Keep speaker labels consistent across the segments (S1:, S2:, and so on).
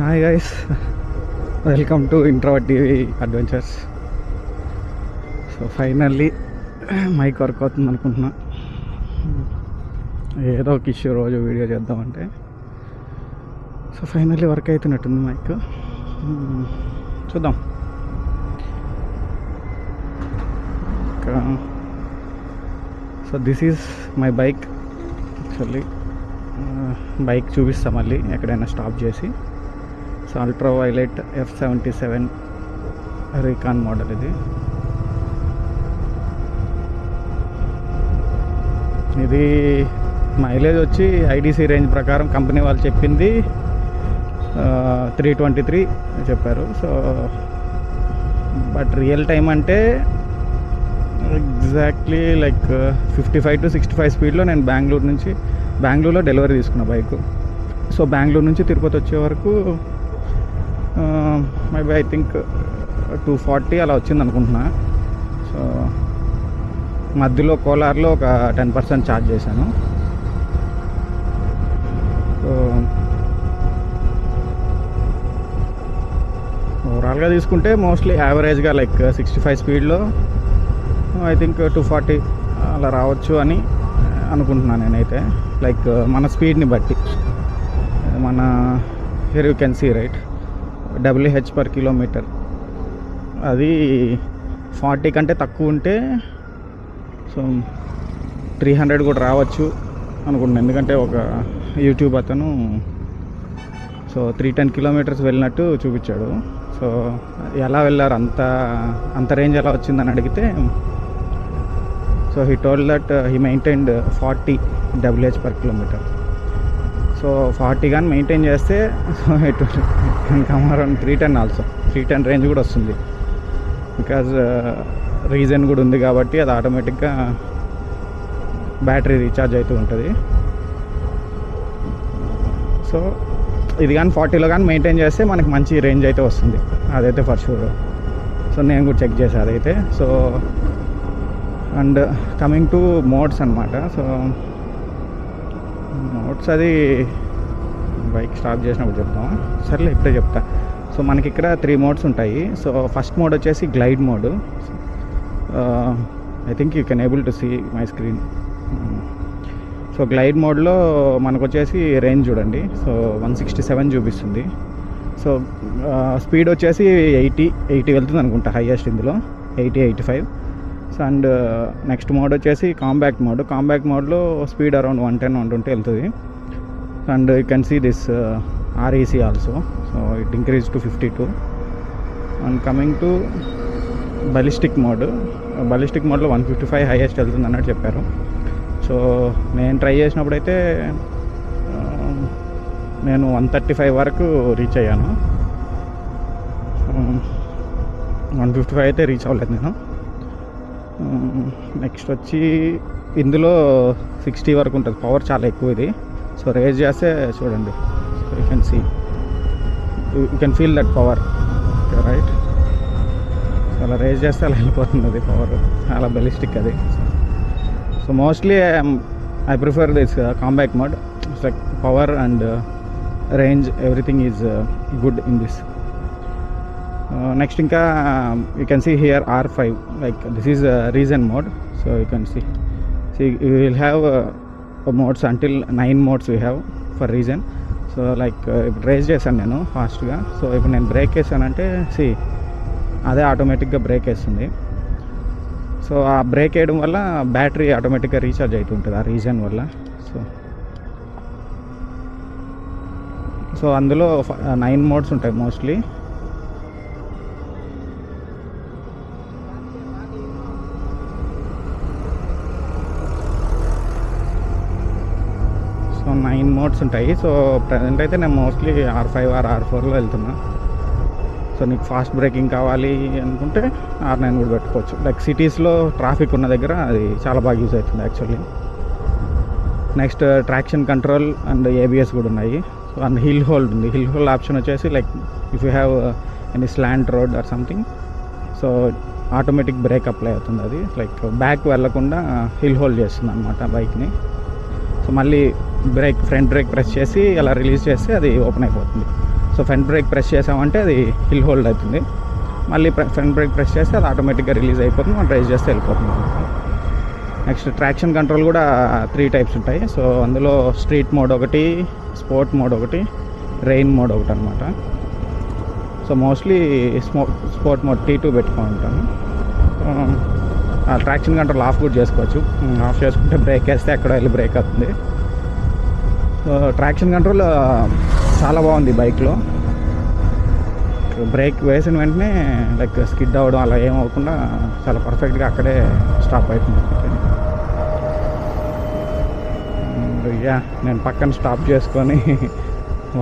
S1: Hi guys, welcome to introvert TV adventures. So finally mic work అవుతుంది అనుకుంటున్నా. ఏదో ఒక ఇష్యూ రోజు వీడియో చేద్దామంటే సో ఫైనల్లీ వర్క్ అవుతున్నట్టుంది మైక్. చూద్దాం. So this is my bike. Actually bike చూపిస్తాం మళ్ళీ ఎక్కడైనా స్టాప్ చేసి. So ultra violet F77 recon model ఇది. ఇది మైలేజ్ వచ్చి ఐడిసి రేంజ్ ప్రకారం కంపెనీ వాళ్ళు చెప్పింది 323 చెప్పారు. సో బట్ రియల్ టైం అంటే ఎగ్జాక్ట్లీ లైక్ 55 to 65 స్పీడ్లో నేను బెంగళూరులో డెలివరీ తీసుకున్న బైక్. సో బెంగళూరు నుంచి తిరుపతి వచ్చే వరకు మేబీ ఐ థింక్ 240 అలా వచ్చింది అనుకుంటున్నా. సో మధ్యలో కోలార్లో ఒక 10% ఛార్జ్ చేశాను. సో ఓవరాల్గా తీసుకుంటే మోస్ట్లీ యావరేజ్గా లైక్ 65 స్పీడ్లో ఐ థింక్ 240 అలా రావచ్చు అని అనుకుంటున్నాను నేనైతే. లైక్ మన స్పీడ్ని బట్టి మన here you can see right WH per kilometre. అది 40 కంటే తక్కువ ఉంటే సో 300 కూడా రావచ్చు అనుకుంటున్నాను. ఎందుకంటే ఒక యూట్యూబ్ అతను సో 310 కిలోమీటర్స్ వెళ్ళినట్టు చూపించాడు. సో ఎలా వెళ్ళారు, అంత రేంజ్ ఎలా వచ్చిందని అడిగితే so he told that he maintained 40 WH per kilometre. So 40 కానీ మెయింటైన్ చేస్తే so it come around 310 also. 310 range కూడా వస్తుంది. బికాజ్ రీజన్ కూడా ఉంది కాబట్టి అది ఆటోమేటిక్గా బ్యాటరీ రీఛార్జ్ అవుతూ ఉంటుంది. సో ఇది కానీ 40లో కానీ మెయింటైన్ చేస్తే మనకి మంచి రేంజ్ అయితే వస్తుంది, అదైతే ఫర్ షూర్. సో నేను కూడా చెక్ చేశాను అదైతే. So and coming to modes అనమాట. సో మోడ్స్ అది బైక్ స్టార్ట్ చేసినప్పుడు చెప్తాం, సర్లే ఇప్పుడే చెప్తా. సో మనకి ఇక్కడ 3 మోడ్స్ ఉంటాయి. సో ఫస్ట్ మోడ్ వచ్చేసి glide mode. I think you can able to see my screen. So glide మోడ్లో మనకు వచ్చేసి రేంజ్ చూడండి. సో 167 చూపిస్తుంది. సో స్పీడ్ వచ్చేసి 80 వెళ్తుంది అనుకుంటా హైయెస్ట్ ఇందులో, 80-85. సో అండ్ నెక్స్ట్ మోడ్ వచ్చేసి కాంపాక్ట్ మోడ్. కాంపాక్ట్ మోడ్లో స్పీడ్ అరౌండ్ 110-120 వెళ్తుంది. And you can see this REC also. So it increase to 52. And coming to ballistic mode. Ballistic మోడ్లో 155 హైయెస్ట్ వెళ్తుంది అన్నట్టు చెప్పారు. సో నేను ట్రై చేసినప్పుడు అయితే నేను 135 వరకు రీచ్ అయ్యాను. 155 అయితే రీచ్ అవ్వలేదు నేను. నెక్స్ట్ వచ్చి ఇందులో 60 వరకు ఉంటుంది. పవర్ చాలా ఎక్కువ ఇది. సో రేజ్ చేస్తే చూడండి, you can see, you can feel that power right. So అలా రేజ్ చేస్తే అలా వెళ్ళిపోతుంది అది పవర్, చాలా బెలిస్టిక్ అది. So mostly I prefer this compact mode. It's like power and range everything is good in this. Next ఇంకా you can see here R5, like this is reason mode. So you can see you will have modes until 9 modes we have for reason. So like ఇప్పుడు raise చేశాను నేను ఫాస్ట్గా. So ఇప్పుడు నేను break వేసానంటే అదే ఆటోమేటిక్గా break వేస్తుంది. సో ఆ బ్రేక్ వేయడం వల్ల బ్యాటరీ ఆటోమేటిక్గా రీఛార్జ్ అవుతుంటుంది ఆ రీజన్ వల్ల. సో అందులో 9 మోడ్స్ ఉంటాయి మోస్ట్లీ. సో 9 మోడ్స్ ఉంటాయి. సో ప్రజెంట్ అయితే నేను మోస్ట్లీ R5 or R4లో వెళ్తున్నా. సో నీకు ఫాస్ట్ బ్రేకింగ్ కావాలి అనుకుంటే R9 కూడా పెట్టుకోవచ్చు. లైక్ సిటీస్లో ట్రాఫిక్ ఉన్న దగ్గర అది చాలా బాగా యూజ్ అవుతుంది actually. Next traction control and ABS కూడా ఉన్నాయి. సో అండ్ హిల్ హోల్డ్ ఉంది. హిల్ హోల్డ్ ఆప్షన్ వచ్చేసి like if you have any slant road or something, so automatic break apply అవుతుంది. అది లైక్ బ్యాక్ వెళ్ళకుండా హిల్ హోల్డ్ చేస్తుంది అనమాట బైక్ని. సో మళ్ళీ ఫ్రంట్ బ్రేక్ ప్రెస్ చేసి అలా రిలీజ్ చేస్తే అది ఓపెన్ అయిపోతుంది. సో ఫ్రంట్ బ్రేక్ ప్రెస్ చేసామంటే అది హిల్ హోల్డ్ అవుతుంది. మళ్ళీ ఫ్రంట్ బ్రేక్ ప్రెస్ చేస్తే అది ఆటోమేటిక్గా రిలీజ్ అయిపోతుంది, మనం డ్రైవ్ చేస్తే వెళ్ళిపోతుంది. నెక్స్ట్ ట్రాక్షన్ కంట్రోల్ కూడా 3 టైప్స్ ఉంటాయి. సో అందులో స్ట్రీట్ మోడ్ ఒకటి, స్పోర్ట్ మోడ్ ఒకటి, రెయిన్ మోడ్ ఒకటి అనమాట. So mostly sport mode T2 పెట్టుకొని ఉంటాను. ట్రాక్షన్ కంట్రోల్ ఆఫ్ కూడా చేసుకోవచ్చు. ఆఫ్ చేసుకుంటే బ్రేక్ వేస్తే ఎక్కడ వెళ్ళి బ్రేక్ అవుతుంది. సో ట్రాక్షన్ కంట్రోల్ చాలా బాగుంది బైక్లో. బ్రేక్ వేసిన వెంటనే లైక్ స్కిడ్ అవ్వడం అలా ఏమవకుండా చాలా పర్ఫెక్ట్గా అక్కడే స్టాప్ అవుతుంది. యా, నేను పక్కన స్టాప్ చేసుకొని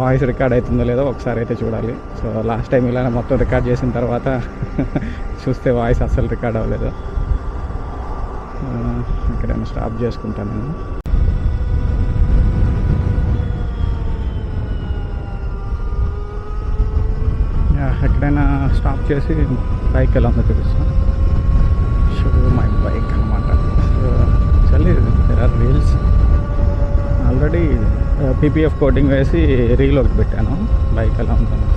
S1: వాయిస్ రికార్డ్ అవుతుందో లేదో ఒకసారి అయితే చూడాలి. సో లాస్ట్ టైం ఇలానే మొత్తం రికార్డ్ చేసిన తర్వాత చూస్తే వాయిస్ అస్సలు రికార్డ్ అవ్వలేదు. ఎక్కడైనా స్టాప్ చేసుకుంటాను నేను. ఎక్కడైనా స్టాప్ చేసి బైక్ ఎలా ఉందో చూపిస్తాను. షో మై బైక్ అనమాట. సో చల్లి there are wheels already PPF coating వేసి రీల్ ఒకటి పెట్టాను బైక్ ఎలా ఉందని.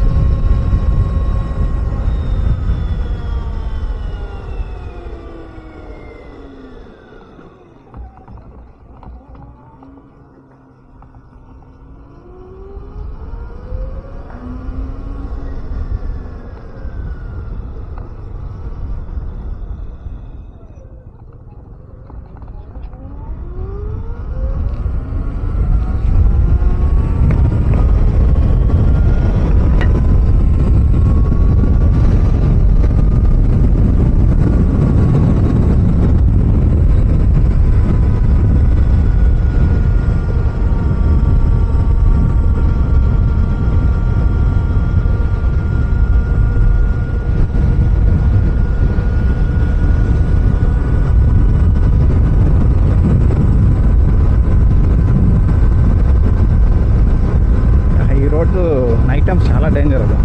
S1: నైట్ టైమ్స్ చాలా డేంజర్ అది.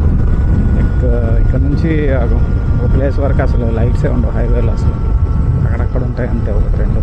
S1: ఇక్కడ నుంచి ఒక ప్లేస్ వరకు అసలు లైట్సే ఉండవు హైవేలో. అసలు అక్కడక్కడ ఉంటాయి అంతే, ఒకటి రెండు.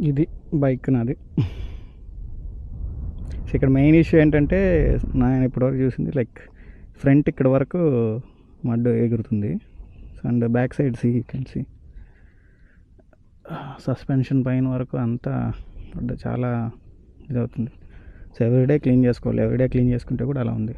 S1: ఇది బైక్ నాది. ఇక్కడ మెయిన్ ఇష్యూ ఏంటంటే నేను ఇప్పటివరకు చూసింది లైక్ ఫ్రంట్ ఇక్కడ వరకు మడ్ ఎగురుతుంది and back side can suspension పైన వరకు అంతా చాలా ఇదవుతుంది. సో ఎవ్రీడే క్లీన్ చేసుకోవాలి. ఎవ్రీడే క్లీన్ చేసుకుంటే కూడా అలా ఉంది.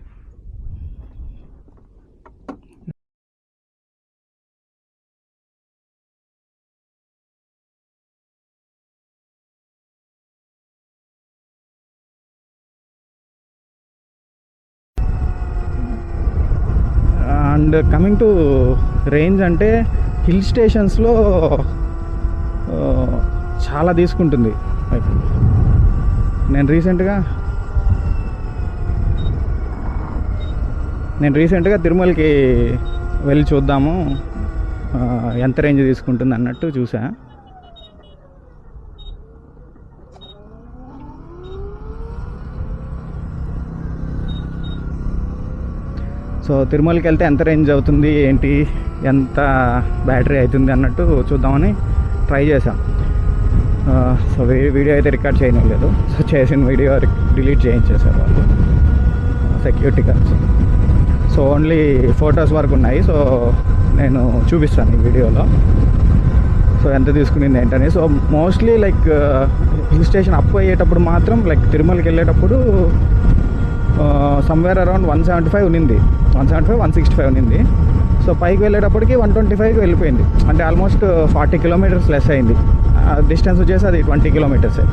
S1: అండ్ కమింగ్ టు రేంజ్ అంటే హిల్ స్టేషన్స్లో చాలా తీసుకుంటుంది. లైక్ నేను రీసెంట్గా తిరుమలకి వెళ్ళి చూద్దాము ఎంత రేంజ్ తీసుకుంటుంది అన్నట్టు చూసా. సో తిరుమలకి వెళ్తే ఎంత రేంజ్ అవుతుంది ఏంటి, ఎంత బ్యాటరీ అవుతుంది అన్నట్టు చూద్దామని ట్రై చేశాం. సో వీడియో అయితే రికార్డ్ చేయలేదు. సో చేసిన వీడియో డిలీట్ చేయించేశారు వాళ్ళు, security guards. So only photos వరకు ఉన్నాయి. సో నేను చూపిస్తాను ఈ వీడియోలో సో ఎంత తీసుకునింది ఏంటని. So mostly like hill station up అయ్యేటప్పుడు మాత్రం లైక్ తిరుమలకి వెళ్ళేటప్పుడు సమ్వేర్ అరౌండ్ 175 ఉన్నింది, 165 ఉన్నింది. సో పైకి వెళ్ళేటప్పటికి 125కి వెళ్ళిపోయింది. అంటే ఆల్మోస్ట్ 40 కిలోమీటర్స్ లెస్ అయింది. డిస్టెన్స్ వచ్చేసి అది 20 కిలోమీటర్సే.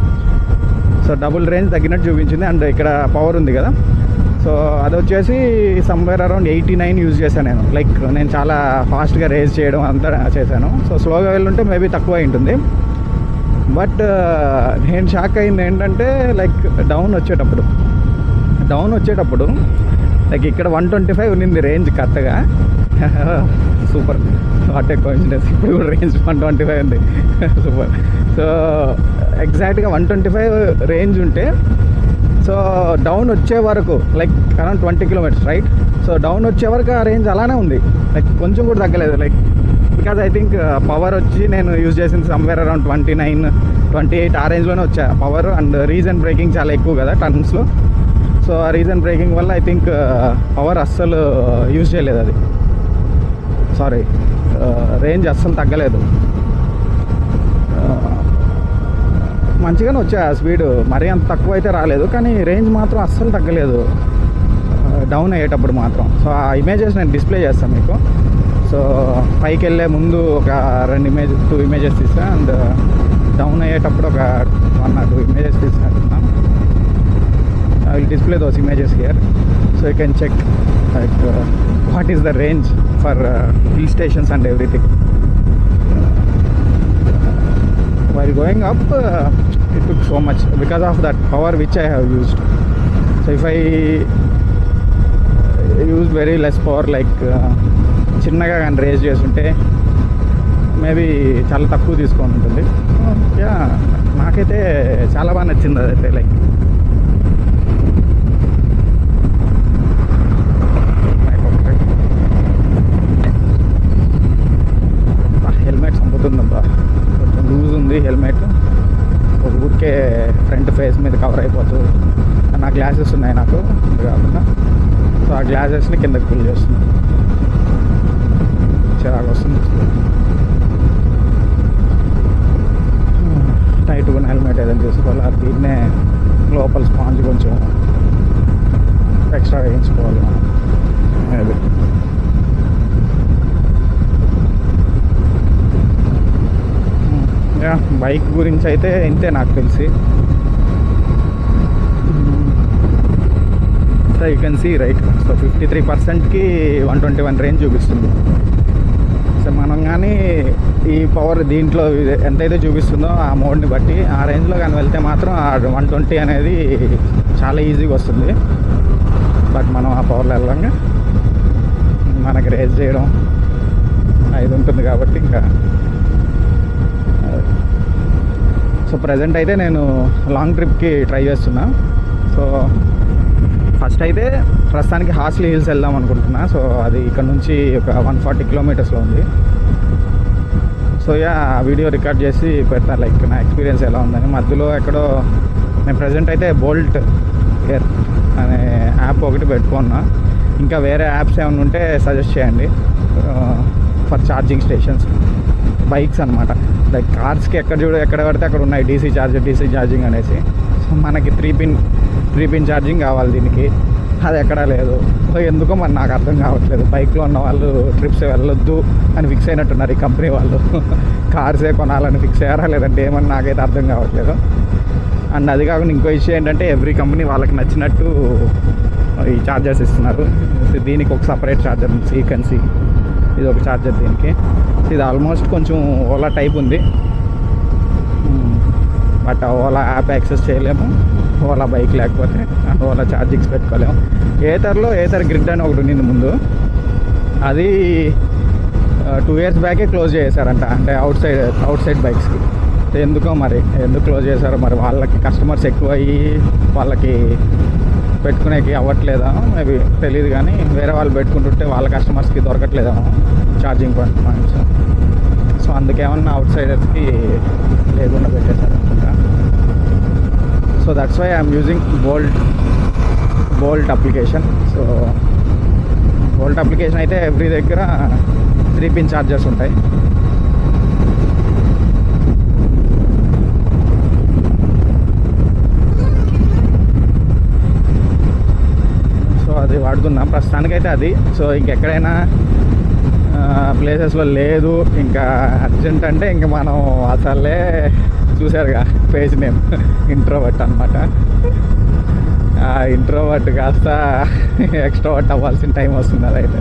S1: సో డబుల్ రేంజ్ తగ్గినట్టు చూపించింది. అండ్ ఇక్కడ పవర్ ఉంది కదా, సో అది వచ్చేసి సమ్వేర్ అరౌండ్ 89 యూజ్ చేశాను నేను. లైక్ నేను చాలా ఫాస్ట్గా రేజ్ చేయడం అంతా చేశాను. సో స్లోగా వెళ్ళుంటే మేబీ తక్కువ అయి ఉంటుంది. బట్ నేను షాక్ అయింది ఏంటంటే లైక్ డౌన్ వచ్చేటప్పుడు లైక్ ఇక్కడ 125 ఉన్నింది రేంజ్ కరెక్ట్గా. Super, what a coincidence. ఇప్పుడు కూడా రేంజ్ 125 ఉంది. సూపర్. సో ఎగ్జాక్ట్గా 125 రేంజ్ ఉంటే సో డౌన్ వచ్చే వరకు like around 20 kilometres right. So down వచ్చే వరకు ఆ రేంజ్ అలానే ఉంది, లైక్ కొంచెం కూడా తగ్గలేదు. Like because I think power వచ్చి నేను యూజ్ చేసింది సమ్వేర్ అరౌండ్ 29, 28 ఆ రేంజ్లోనే వచ్చా పవర్. అండ్ రీజన్ బ్రేకింగ్ చాలా ఎక్కువ కదా టర్న్స్లో. సో ఆ రీజన్ బ్రేకింగ్ వల్ల ఐ థింక్ పవర్ అస్సలు యూజ్ చేయలేదు, అది సారీ రేంజ్ అస్సలు తగ్గలేదు. మంచిగానే వచ్చా స్పీడ్, మరీ అంత తక్కువ అయితే రాలేదు, కానీ రేంజ్ మాత్రం అస్సలు తగ్గలేదు డౌన్ అయ్యేటప్పుడు మాత్రం. సో ఆ ఇమేజెస్ నేను డిస్ప్లే చేస్తాను మీకు. సో పైకి వెళ్ళే ముందు ఒక 2 ఇమేజెస్ తీసా, అండ్ డౌన్ అయ్యేటప్పుడు ఒక 1 or 2 ఇమేజెస్ తీసుకుంటున్నాను. I will display those images here so you can check like what is the range for hill stations and everything. While going up it took so much because of that power which I have used. So if I use very less power like చిన్నగా కానీ raise చేస్తుంటే maybe చాలా తక్కువ తీసుకొని ఉంటుంది. Yeah నాకైతే చాలా బాగా నచ్చింది అదైతే. లైక్ హెల్మెట్ చంపుతుందబ్బా, కొంచెం లూజ్ ఉంది హెల్మెట్. ఒక ఊరికే ఫ్రంట్ ఫేస్ మీద కవర్ అయిపోతుంది. నా గ్లాసెస్ ఉన్నాయి నాకు కాకుండా, సో ఆ గ్లాసెస్ని కిందకి పుల్ చేస్తుంది, చిరాకు వస్తుంది. టైట్గా హెల్మెట్ ఏదైనా తీసుకోవాలి. అది దీన్నే లోపల స్పాంజ్ కొంచెం ఎక్స్ట్రా వేయించుకోవాలి అది. బైక్ గురించి అయితే ఇంతే నాకు తెలిసి. So you can see right. So 53%కి 121 రేంజ్ చూపిస్తుంది. సో మనం కానీ ఈ పవర్ దీంట్లో ఎంతైతే చూపిస్తుందో ఆ మోడ్ని బట్టి ఆ రేంజ్లో కానీ వెళ్తే మాత్రం ఆ 120 అనేది చాలా ఈజీగా వస్తుంది. బట్ మనం ఆ పవర్లో వెళ్ళంగా మనకి రేజ్ చేయడం ఇది ఉంటుంది కాబట్టి ఇంకా. సో ప్రజెంట్ అయితే నేను లాంగ్ ట్రిప్కి ట్రై చేస్తున్నా. సో ఫస్ట్ అయితే ప్రస్తుతానికి హార్స్లీ హిల్స్ వెళ్దాం అనుకుంటున్నా. సో అది ఇక్కడ నుంచి ఒక 140 కిలోమీటర్స్లో ఉంది. సో యా వీడియో రికార్డ్ చేసి పెడతాను లైక్ నా ఎక్స్పీరియన్స్ ఎలా ఉందని. మధ్యలో ఎక్కడో నేను ప్రజెంట్ అయితే బోల్ట్ ఎయిర్ అనే యాప్ ఒకటి పెట్టుకున్నా. ఇంకా వేరే యాప్స్ ఏమైనా ఉంటే సజెస్ట్ చేయండి ఫర్ ఛార్జింగ్ స్టేషన్స్, బైక్స్ అనమాట. లైక్ కార్స్కి ఎక్కడ పడితే అక్కడ ఉన్నాయి డీసీ ఛార్జింగ్ అనేసి. సో మనకి 3 పిన్ ఛార్జింగ్ కావాలి దీనికి, అది ఎక్కడా లేదు. సో ఎందుకో మరి నాకు అర్థం కావట్లేదు. బైక్లో ఉన్న వాళ్ళు ట్రిప్స్ వెళ్ళొద్దు అని ఫిక్స్ అయినట్టున్నారు ఈ కంపెనీ వాళ్ళు. కార్సే కొనాలని ఫిక్స్ అయ్యారా లేదంటే ఏమని నాకైతే అర్థం కావట్లేదు. అండ్ అది కాకుండా ఇంకో ఇష్యూ ఏంటంటే ఎవ్రీ కంపెనీ వాళ్ళకి నచ్చినట్టు ఈ ఛార్జర్స్ ఇస్తున్నారు. దీనికి ఒక సపరేట్ ఛార్జర్ ఉంది, సీక్వెన్సీ. ఇది ఒక ఛార్జర్ దీనికి. ఇది ఆల్మోస్ట్ కొంచెం ఓలా టైప్ ఉంది, బట్ ఓలా యాప్ యాక్సెస్ చేయలేము, ఓలా బైక్ లేకపోతే అండ్ ఓలా ఛార్జింగ్స్ పెట్టుకోలేము. ఏథర్ గ్రిడ్ అని ఒకటి ఉంది ముందు, అది 2 years బ్యాకే క్లోజ్ చేశారంట, అంటే అవుట్ సైడ్ బైక్స్కి. ఎందుకో మరి ఎందుకు క్లోజ్ చేశారో మరి, వాళ్ళకి కస్టమర్స్ ఎక్కువ అయ్యి వాళ్ళకి పెట్టుకునేకి అవ్వట్లేదా మేబీ తెలియదు, కానీ వేరే వాళ్ళు పెట్టుకుంటుంటే వాళ్ళ కస్టమర్స్కి దొరకట్లేదేమో ఛార్జింగ్ పాయింట్స్. సో అందుకేమన్నా అవుట్ సైడర్స్కి లేకుండా పెట్టేశారు అనుకుంటా. So that's why I'm using bolt application. So bolt application అయితే ఎవ్రీ దగ్గర 3 pin ఛార్జర్స్ ఉంటాయి. సో అది వాడుతున్నాం ప్రస్తుతానికైతే అది. సో ఇంకెక్కడైనా ప్లేసెస్లో లేదు, ఇంకా అర్జెంట్ అంటే ఇంకా మనం అసలే చూసారుగా పేజ్ నేమ్ ఇంట్రోవర్ట్ అనమాట. ఇంట్రోవర్ట్ కాస్త ఎక్స్ట్రోవర్ట్ అవ్వాల్సిన టైం వస్తుంది అదైతే.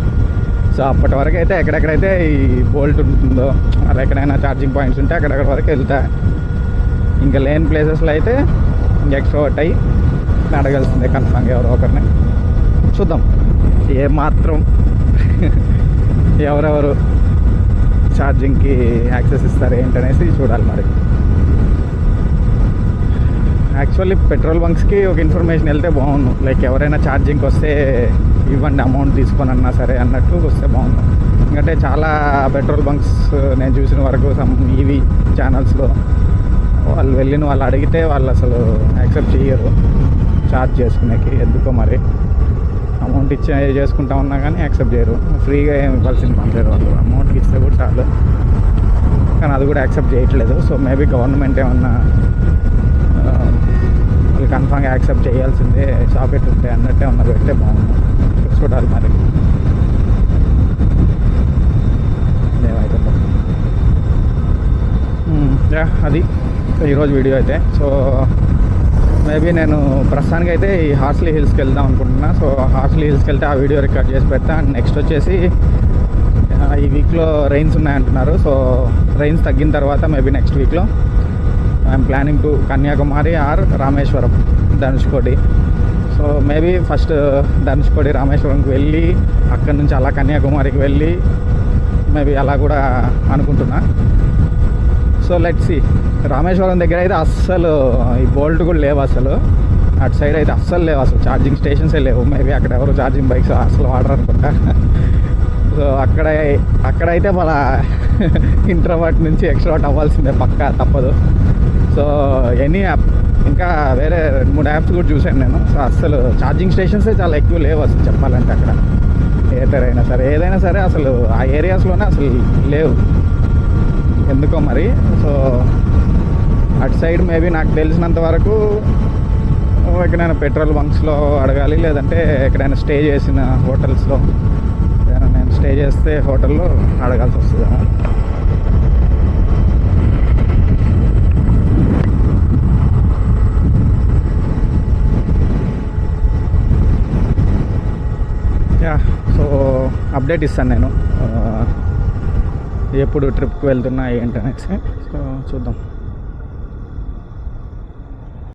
S1: సో అప్పటి వరకు అయితే ఎక్కడెక్కడైతే ఈ బోల్ట్ ఉంటుందో అలా ఎక్కడైనా ఛార్జింగ్ పాయింట్స్ ఉంటే అక్కడక్కడ వరకు వెళ్తా. ఇంకా లేని ప్లేసెస్లో అయితే ఇంకా ఎక్స్ట్రోవర్ట్ అయ్యి అడగాల్సిందే కన్ఫామ్గా ఎవరో ఒకరిని. చూద్దాం ఏమాత్రం ఎవరెవరు ఛార్జింగ్కి యాక్సెస్ ఇస్తారు ఏంటనేసి చూడాలి మరి. యాక్చువల్లీ పెట్రోల్ బంక్స్కి ఒక ఇన్ఫర్మేషన్ వెళ్తే బాగుండు, లైక్ ఎవరైనా ఛార్జింగ్కి వస్తే ఇవ్వండి అమౌంట్ తీసుకొని అన్నా సరే అన్నట్టు వస్తే బాగుండు. ఎందుకంటే చాలా పెట్రోల్ బంక్స్ నేను చూసిన వరకు ఈవీ ఛానల్స్లో వాళ్ళు అడిగితే వాళ్ళు అసలు యాక్సెప్ట్ చేయరు ఛార్జ్ చేసుకునేకి. ఎందుకో మరి అమౌంట్ ఇచ్చి చేసుకుంటా ఉన్నా కానీ యాక్సెప్ట్ చేయరు. ఫ్రీగా ఏమి ఇవ్వాల్సింది పనిలేదు, వాళ్ళు అమౌంట్కి ఇస్తే కూడా చాలు, కానీ అది కూడా యాక్సెప్ట్ చేయట్లేదు. సో మేబీ గవర్నమెంట్ ఏమన్నా వాళ్ళు కన్ఫామ్గా యాక్సెప్ట్ చేయాల్సిందే సాకెట్ ఉంటే అన్నట్టే ఉన్న పెడితే బాగుంది. చూడాలి మరి ఏమైతే. అది ఈరోజు వీడియో అయితే. సో మేబీ నేను ప్రస్తుతానికి అయితే ఈ హార్స్లీ హిల్స్కి వెళ్దాం అనుకుంటున్నా. సో హార్స్లీ హిల్స్కి వెళ్తే ఆ వీడియో రికార్డ్ చేసి పెడతా. అండ్ నెక్స్ట్ వచ్చేసి ఈ వీక్లో రైన్స్ ఉన్నాయంటున్నారు. సో రైన్స్ తగ్గిన తర్వాత మేబీ నెక్స్ట్ వీక్లో I'm planning to Kanyakumari or Rameswaram, Dhanushkodi. So maybe first Dhanushkodi రామేశ్వరంకి వెళ్ళి అక్కడి నుంచి అలా కన్యాకుమారికి వెళ్ళి మేబీ అలా కూడా అనుకుంటున్నా. So let's see. రామేశ్వరం దగ్గర అయితే అస్సలు ఈ బోల్ట్ కూడా లేవు అసలు, అటు సైడ్ అయితే అస్సలు లేవు అసలు, ఛార్జింగ్ స్టేషన్సే లేవు. మేబీ అక్కడ ఎవరు ఛార్జింగ్ బైక్స్ అసలు వాడరు అనుకుంటా. సో అక్కడైతే మన ఇంట్రోవర్ట్ నుంచి ఎక్స్ట్రోవర్ట్ అవ్వాల్సిందే పక్కా, తప్పదు. సో ఎనీ యాప్ ఇంకా వేరే 2-3 యాప్స్ కూడా చూశాను నేను. సో అసలు ఛార్జింగ్ స్టేషన్సే చాలా ఎక్కువ లేవు అసలు చెప్పాలంటే. అక్కడ ఏదైనా ఏదైనా సరే అసలు ఆ ఏరియాస్లోనే అసలు లేవు ఎందుకో మరి. సో అటు సైడ్ మేబీ నాకు తెలిసినంత వరకు ఎక్కడైనా పెట్రోల్ బంక్స్లో అడగాలి, లేదంటే ఎక్కడైనా స్టే చేసిన హోటల్స్లో, ఏదైనా నేను స్టే చేస్తే హోటల్లో అడగాల్సి వస్తుందేమో. సో అప్డేట్ ఇస్తాను నేను ఎప్పుడు ట్రిప్కి వెళ్తున్నా ఏంటనేసి. సో చూద్దాం.